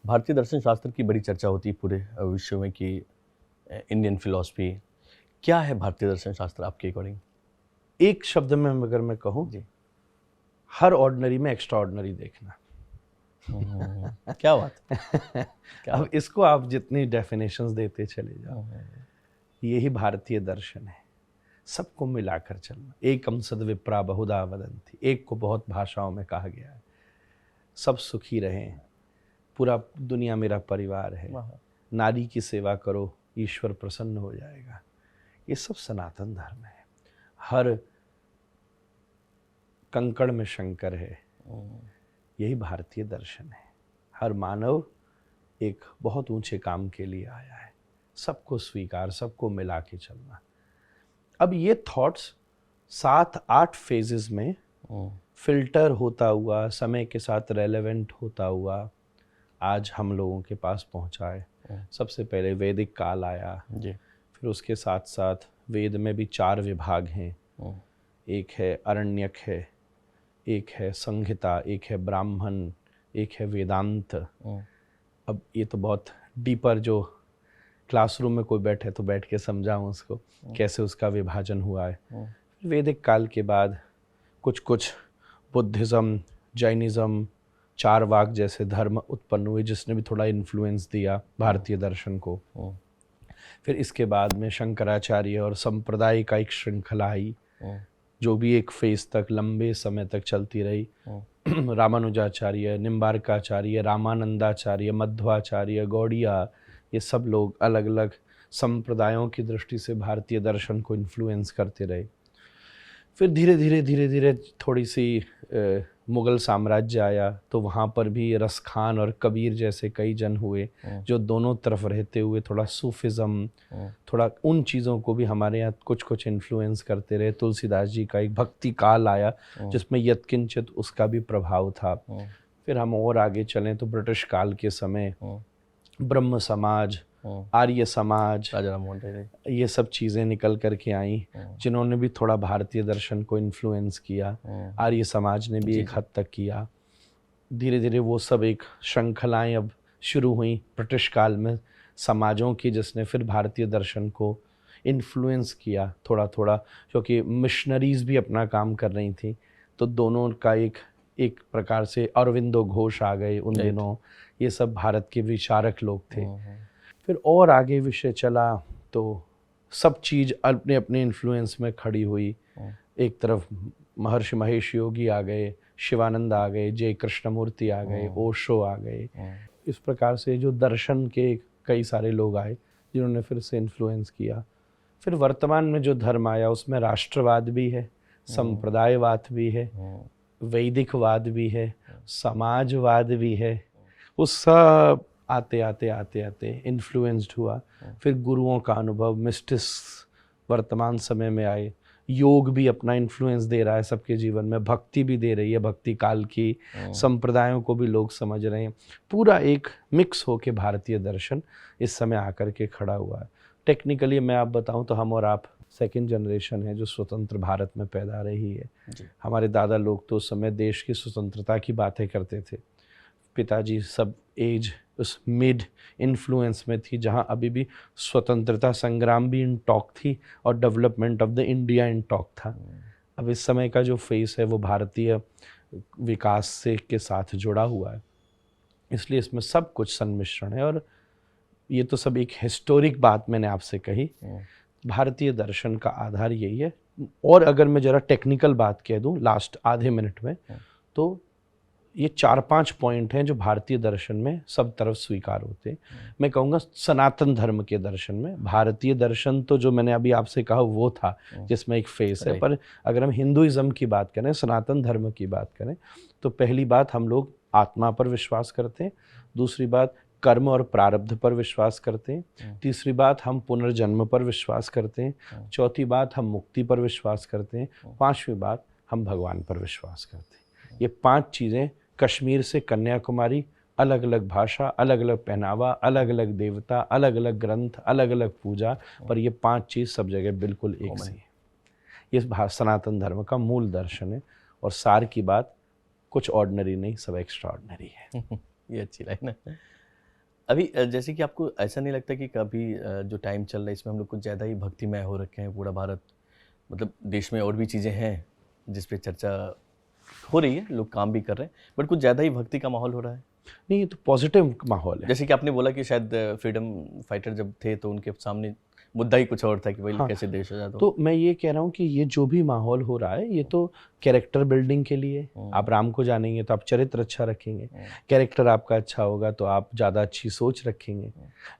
भारतीय दर्शन शास्त्र की बड़ी चर्चा होती है पूरे विश्व में कि इंडियन फिलॉसफी क्या है भारतीय दर्शन शास्त्र आपके अकॉर्डिंग? एक शब्द में अगर मैं कहूँ, जी। हर ऑर्डिनरी में एक्स्ट्रा ऑर्डिनरी देखना। क्या बात है, क्या अब बात इसको आप जितनी डेफिनेशंस देते चले जाओ, है। यही भारतीय दर्शन है। सबको मिलाकर चलना। एकम सद विप्रा बहुधा वदंती, एक को बहुत भाषाओं में कहा गया है। सब सुखी रहें, पूरा दुनिया मेरा परिवार है, वाह। नारी की सेवा करो, ईश्वर प्रसन्न हो जाएगा। ये सब सनातन धर्म है। हर कंकड़ में शंकर है, यही भारतीय दर्शन है। हर मानव एक बहुत ऊंचे काम के लिए आया है। सबको स्वीकार, सबको मिला के चलना। अब ये थॉट्स 7-8 फेजेस में फिल्टर होता हुआ, समय के साथ रेलेवेंट होता हुआ आज हम लोगों के पास पहुंचा है। सबसे पहले वैदिक काल आया जी। फिर उसके साथ साथ वेद में भी 4 विभाग हैं। एक है अरण्यक है, एक है संहिता, एक है ब्राह्मण, एक है वेदांत। अब ये तो बहुत डीपर, जो क्लासरूम में कोई बैठे तो बैठ के समझाऊं उसको कैसे उसका विभाजन हुआ है। वैदिक काल के बाद कुछ कुछ बुद्धिज़्म, जैनिज़्म, चारवाक जैसे धर्म उत्पन्न हुए, जिसने भी थोड़ा इन्फ्लुएंस दिया भारतीय दर्शन को। फिर इसके बाद में शंकराचार्य और संप्रदाय का एक श्रृंखला आई, जो भी एक फेज तक लंबे समय तक चलती रही। रामानुजाचार्य, निम्बार्काचार्य, रामानंदाचार्य, मध्वाचार्य, गौड़िया, ये सब लोग अलग अलग संप्रदायों की दृष्टि से भारतीय दर्शन को इन्फ्लुएंस करते रहे। फिर धीरे धीरे थोड़ी सी मुग़ल साम्राज्य आया, तो वहाँ पर भी रस खान और कबीर जैसे कई जन हुए, जो दोनों तरफ रहते हुए थोड़ा सूफिज़्म, थोड़ा उन चीज़ों को भी हमारे यहाँ कुछ कुछ इन्फ्लुएंस करते रहे। तुलसीदास जी का एक भक्ति काल आया, जिसमें यत्किंचित उसका भी प्रभाव था। फिर हम और आगे चलें तो ब्रिटिश काल के समय ब्रह्म समाज, आर्य समाज, राजा राममोहन राय, ये सब चीज़ें निकल कर के आई, जिन्होंने भी थोड़ा भारतीय दर्शन को इन्फ्लुएंस किया। आर्य समाज ने भी एक हद तक किया। धीरे धीरे वो सब एक श्रृंखलाएं अब शुरू हुई ब्रिटिश काल में समाजों की, जिसने फिर भारतीय दर्शन को इन्फ्लुएंस किया थोड़ा थोड़ा, क्योंकि मिशनरीज भी अपना काम कर रही थी। तो दोनों का एक प्रकार से अरविंदो घोष आ गए उन दिनों। ये सब भारत के विचारक लोग थे। फिर और आगे विषय चला तो सब चीज़ अपने अपने इन्फ्लुएंस में खड़ी हुई। एक तरफ महर्षि महेश योगी आ गए, शिवानंद आ गए, जय कृष्णमूर्ति आ गए, ओशो आ गए। इस प्रकार से जो दर्शन के कई सारे लोग आए, जिन्होंने फिर से इन्फ्लुएंस किया। फिर वर्तमान में जो धर्म आया, उसमें राष्ट्रवाद भी है, संप्रदायवाद भी है, वैदिकवाद भी है, समाजवाद भी है। वो सब आते आते आते आते इन्फ्लुएंस्ड हुआ। फिर गुरुओं का अनुभव, मिस्टिक्स वर्तमान समय में आए। योग भी अपना इन्फ्लुएंस दे रहा है सबके जीवन में, भक्ति भी दे रही है, भक्ति काल की संप्रदायों को भी लोग समझ रहे हैं। पूरा एक मिक्स होके भारतीय दर्शन इस समय आकर के खड़ा हुआ है। टेक्निकली मैं आप बताऊं तो हम और आप सेकंड जनरेशन है जो स्वतंत्र भारत में पैदा रही है। हमारे दादा लोग तो उस समय देश की स्वतंत्रता की बातें करते थे। पिताजी सब एज उस मिड इन्फ्लुएंस में थी, जहां अभी भी स्वतंत्रता संग्राम भी इन टॉक थी और development of the India in talk था। अब इस समय का जो फेस है वो भारतीय विकास से के साथ जुड़ा हुआ है, इसलिए इसमें सब कुछ सम्मिश्रण है। और ये तो सब एक हिस्टोरिक बात मैंने आपसे कही। भारतीय दर्शन का आधार यही है। और अगर मैं जरा टेक्निकल बात कह दूं लास्ट आधे मिनट में, तो ये 4-5 पॉइंट हैं जो भारतीय दर्शन में सब तरफ स्वीकार होते हैं। मैं कहूँगा सनातन धर्म के दर्शन में भारतीय दर्शन तो जो मैंने अभी आपसे कहा वो था, जिसमें एक फेस है। पर अगर हम हिंदुइज्म की बात करें, सनातन धर्म की बात करें, तो पहली बात हम लोग आत्मा पर विश्वास करते हैं। दूसरी बात कर्म और प्रारब्ध पर विश्वास करते हैं। तीसरी बात हम पुनर्जन्म पर विश्वास करते हैं। चौथी बात हम मुक्ति पर विश्वास करते हैं। पांचवी बात हम भगवान पर विश्वास करते हैं। ये 5 चीज़ें कश्मीर से कन्याकुमारी, अलग अलग भाषा, अलग अलग पहनावा, अलग अलग देवता, अलग अलग ग्रंथ, अलग अलग पूजा, पर ये 5 चीज़ सब जगह बिल्कुल एक सी है। ये सनातन धर्म का मूल दर्शन है। और सार की बात, कुछ ऑर्डिनरी नहीं, सब एक्स्ट्रा ऑर्डिनरी है। ये अच्छी लाइन है। अभी जैसे कि आपको ऐसा नहीं लगता कि कभी जो टाइम चल रहा है इसमें हम लोग कुछ ज़्यादा ही भक्तिमय हो रखे हैं पूरा भारत, मतलब देश में और भी चीज़ें हैं जिस पे चर्चा हो रही है, लोग काम भी कर रहे हैं, बट कुछ ज़्यादा ही भक्ति का माहौल हो रहा है। नहीं, ये तो पॉजिटिव माहौल है। जैसे कि आपने बोला कि शायद फ्रीडम फाइटर जब थे तो उनके सामने मुद्दा ही कुछ और था कि भाई हाँ, कैसे देश आजाद हो। तो मैं ये कह रहा हूँ कि ये जो भी माहौल हो रहा है ये तो कैरेक्टर बिल्डिंग के लिए। आप राम को जानेंगे तो आप चरित्र अच्छा रखेंगे, कैरेक्टर आपका अच्छा होगा तो आप ज़्यादा अच्छी सोच रखेंगे,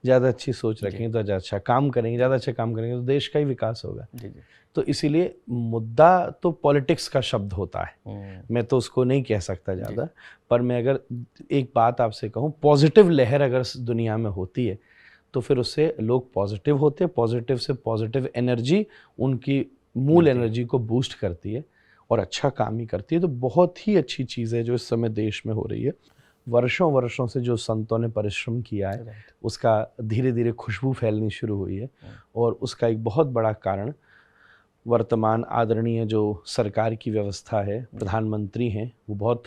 ज़्यादा अच्छी सोच रखेंगे तो ज़्यादा अच्छा काम करेंगे, ज़्यादा अच्छा काम करेंगे तो देश का ही विकास होगा। जी जी। तो इसीलिए मुद्दा तो पॉलिटिक्स का शब्द होता है, मैं तो उसको नहीं कह सकता ज़्यादा, पर मैं अगर एक बात आपसे कहूँ, पॉजिटिव लहर अगर दुनिया में होती है तो फिर उससे लोग पॉजिटिव होते हैं, पॉजिटिव से पॉजिटिव एनर्जी उनकी मूल एनर्जी को बूस्ट करती है और अच्छा काम ही करती है। तो बहुत ही अच्छी चीज़ है जो इस समय देश में हो रही है। वर्षों वर्षों से जो संतों ने परिश्रम किया है उसका धीरे धीरे खुशबू फैलनी शुरू हुई है और उसका एक बहुत बड़ा कारण वर्तमान आदरणीय जो सरकार की व्यवस्था है, प्रधानमंत्री हैं, वो बहुत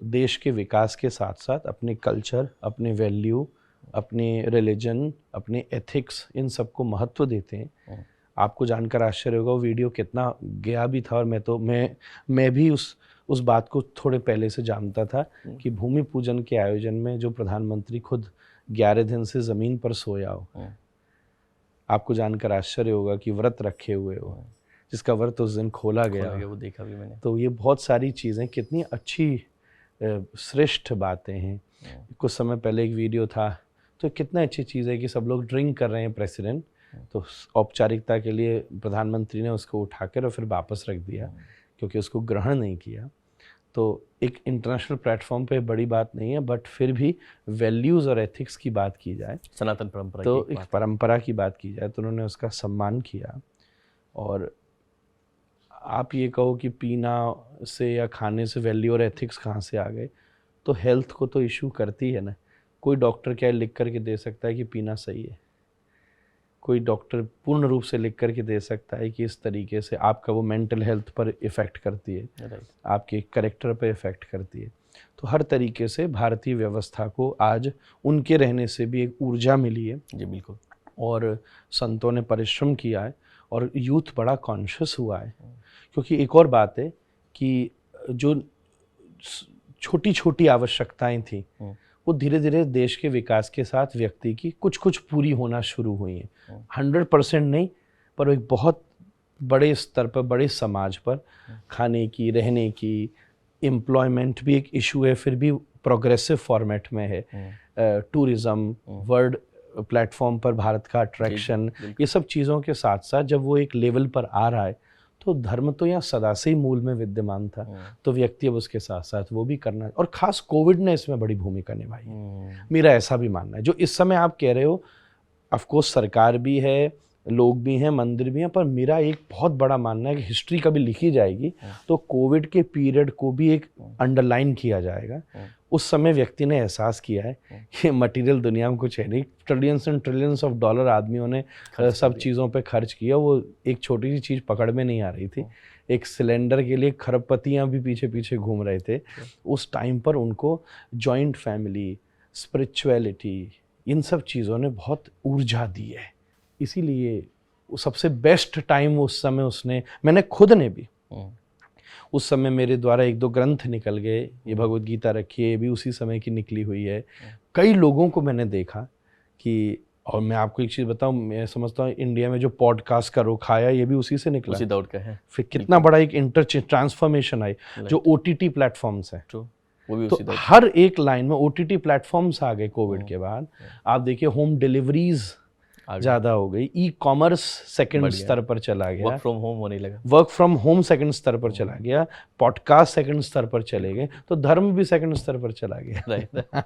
देश के विकास के साथ साथ अपने कल्चर, अपने वैल्यू, अपने रिलीजन, अपने एथिक्स, इन सबको महत्व देते हैं। आपको जानकर आश्चर्य होगा वो वीडियो कितना गया भी था और मैं भी उस बात को थोड़े पहले से जानता था कि भूमि पूजन के आयोजन में जो प्रधानमंत्री खुद 11 दिन से ज़मीन पर सोया हो, आपको जानकर आश्चर्य होगा कि व्रत रखे हुए हो, जिसका व्रत उस दिन खोला गया, वो देखा भी मैंने। तो ये बहुत सारी चीज़ें कितनी अच्छी श्रेष्ठ बातें हैं। कुछ समय पहले एक वीडियो था, तो कितना अच्छी चीज़ है कि सब लोग ड्रिंक कर रहे हैं प्रेसिडेंट, तो औपचारिकता के लिए प्रधानमंत्री ने उसको उठाकर और फिर वापस रख दिया क्योंकि उसको ग्रहण नहीं किया। तो एक इंटरनेशनल प्लेटफॉर्म पे बड़ी बात नहीं है, बट फिर भी वैल्यूज़ और एथिक्स की बात की जाए, सनातन परंपरा तो एक परंपरा की बात की जाए तो उन्होंने उसका सम्मान किया। और आप ये कहो कि पीना से या खाने से वैल्यू और एथिक्स कहाँ से आ गए, तो हेल्थ को तो इशू करती है ना। कोई डॉक्टर क्या लिख करके दे सकता है कि पीना सही है? कोई डॉक्टर पूर्ण रूप से लिख करके दे सकता है कि इस तरीके से आपका वो मेंटल हेल्थ पर इफ़ेक्ट करती है, आपके कैरेक्टर पर इफ़ेक्ट करती है। तो हर तरीके से भारतीय व्यवस्था को आज उनके रहने से भी एक ऊर्जा मिली है। जी बिल्कुल। और संतों ने परिश्रम किया है और यूथ बड़ा कॉन्शियस हुआ है। क्योंकि एक और बात है कि जो छोटी छोटी आवश्यकताएं थी वो धीरे धीरे देश के विकास के साथ व्यक्ति की कुछ कुछ पूरी होना शुरू हुई हैं। 100% नहीं, पर एक बहुत बड़े स्तर पर, बड़े समाज पर खाने की, रहने की, एम्प्लॉयमेंट भी एक इशू है, फिर भी प्रोग्रेसिव फॉर्मेट में है। टूरिज़्म, वर्ल्ड प्लेटफॉर्म पर भारत का अट्रैक्शन, ये सब चीज़ों के साथ साथ जब वो एक लेवल पर आ रहा है तो धर्म तो यहाँ सदा से ही मूल में विद्यमान था, तो व्यक्ति अब उसके साथ साथ वो भी करना, और ख़ास कोविड ने इसमें बड़ी भूमिका निभाई है। मेरा ऐसा भी मानना है। जो इस समय आप कह रहे हो, ऑफकोर्स सरकार भी है, लोग भी हैं, मंदिर भी हैं, पर मेरा एक बहुत बड़ा मानना है कि हिस्ट्री कभी लिखी जाएगी तो कोविड के पीरियड को भी एक अंडरलाइन किया जाएगा। उस समय व्यक्ति ने एहसास किया है कि मटेरियल दुनिया में कुछ है नहीं, trillions and trillions of dollar आदमियों ने सब चीज़ों पे खर्च किया, वो एक छोटी सी चीज़ पकड़ में नहीं आ रही थी। एक सिलेंडर के लिए खरबपतियाँ भी पीछे पीछे घूम रहे थे। उस टाइम पर उनको जॉइंट फैमिली, स्पिरिचुअलिटी, इन सब चीज़ों ने बहुत ऊर्जा दी है। इसीलिए सबसे बेस्ट टाइम उस समय उसने, मैंने खुद ने भी उस समय मेरे द्वारा 1-2 ग्रंथ निकल गए, ये भगवद गीता रखी है, ये भी उसी समय की निकली हुई है। कई लोगों को मैंने देखा कि, और मैं आपको एक चीज़ बताऊं, मैं समझता हूँ इंडिया में जो पॉडकास्ट का रुख आया ये भी उसी से निकला, उसी दौर का है। फिर कितना बड़ा एक ट्रांसफॉर्मेशन आई, जो OTT प्लेटफॉर्म्स हैं, वो भी तो हर एक लाइन में OTT प्लेटफॉर्म्स आ गए कोविड के बाद। आप देखिए होम डिलीवरीज ज़्यादा हो गई, ई-कॉमर्स सेकंड स्तर पर चला गया, वर्क फ्रॉम होम होने लगा, वर्क फ्रॉम होम सेकंड स्तर पर चला गया, पॉडकास्ट सेकंड स्तर पर चले गए, तो धर्म भी सेकंड स्तर पर चला गया।